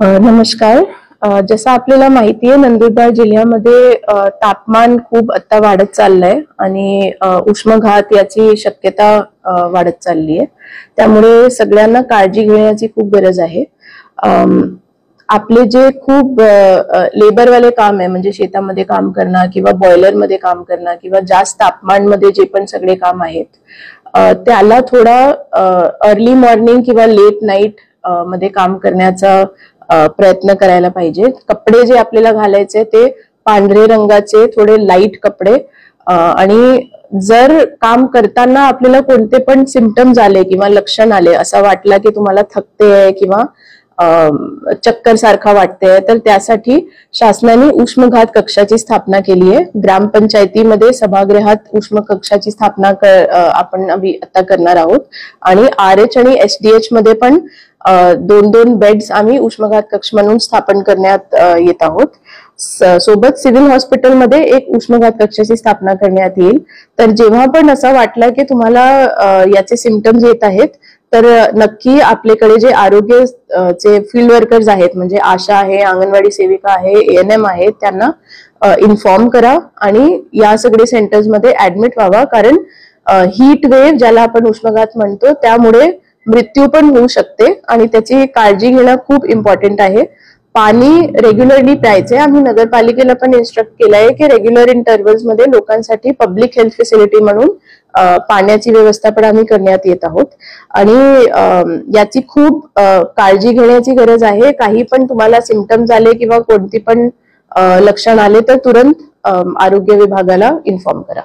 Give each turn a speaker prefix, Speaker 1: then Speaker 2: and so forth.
Speaker 1: नमस्कार. जसं आपल्याला माहिती आहे, नंदुरबार जिल्ह्यामध्ये तापमान खूप आता वाढत चाललंय आणि उष्माघात याची शक्यता वाढत चालली आहे. त्यामुळे सगळ्यांना काळजी घेण्याची खूप गरज आहे. आपले जे खूप लेबरवाले काम आहे, म्हणजे शेतामध्ये काम करणं किंवा बॉयलरमध्ये काम करणं किंवा जास्त तापमानमध्ये जे पण सगळे काम आहेत, त्याला थोडा अर्ली मॉर्निंग किंवा लेट नाईट मध्ये काम करण्याचा प्रयत्न करायला पाहिजे. कपडे जे आपल्याला घालायचे ते पांढरे रंगाचे थोडे लाईट कपडे, आणि जर काम करताना आपल्याला कोणते पण सिम्पटम्स आले किंवा लक्षण आले, असं वाटलं की तुम्हाला थकते आहे किंवा चक्कर सारखा वाटते, तर त्यासाठी शासनाने उष्मघात कक्षाची स्थापना केली आहे. ग्रामपंचायतीमध्ये सभागृहात उष्म कक्षाची स्थापना आपण आता करणार आहोत आणि RH आणि SDH मध्ये पण 2-2 बेड्स आम्ही उष्मघात कक्ष म्हणून स्थापन करण्यात येत आहोत. सोबत सिव्हिल हॉस्पिटलमध्ये एक उष्मघात कक्षाची स्थापना करण्यात येईल. तर जेव्हा पण असं वाटलं की तुम्हाला याचे सिम्पटम्स येत आहेत, तर नक्की आपल्याकडे जे आरोग्यचे फील्ड वर्कर्स आहेत, म्हणजे आशा आहे, अंगणवाडी सेविका आहे, ANM आहे, त्यांना इन्फॉर्म करा आणि या सगळे सेंटर्समध्ये ऍडमिट व्हावा. कारण हीट वेव्ह ज्याला आपण उष्माघात म्हणतो, त्यामुळे मृत्यू पण होऊ शकते आणि त्याची काळजी घेणं खूप इम्पॉर्टंट आहे. पाणी रेग्युलरली प्यायचंय. आम्ही नगरपालिकेला पण इन्स्ट्रक्ट केलंय की रेग्युलर इंटरव्हल्स मध्ये लोकांसाठी पब्लिक हेल्थ फॅसिलिटी म्हणून पाण्याची व्यवस्था पण आम्ही करण्यात येत आहोत आणि याची खूप काळजी घेण्याची गरज आहे. काही पण तुम्हाला सिम्पटम्स आले किंवा कोणती पण लक्षण आले, तर तुरंत आरोग्य विभागाला इन्फॉर्म करा.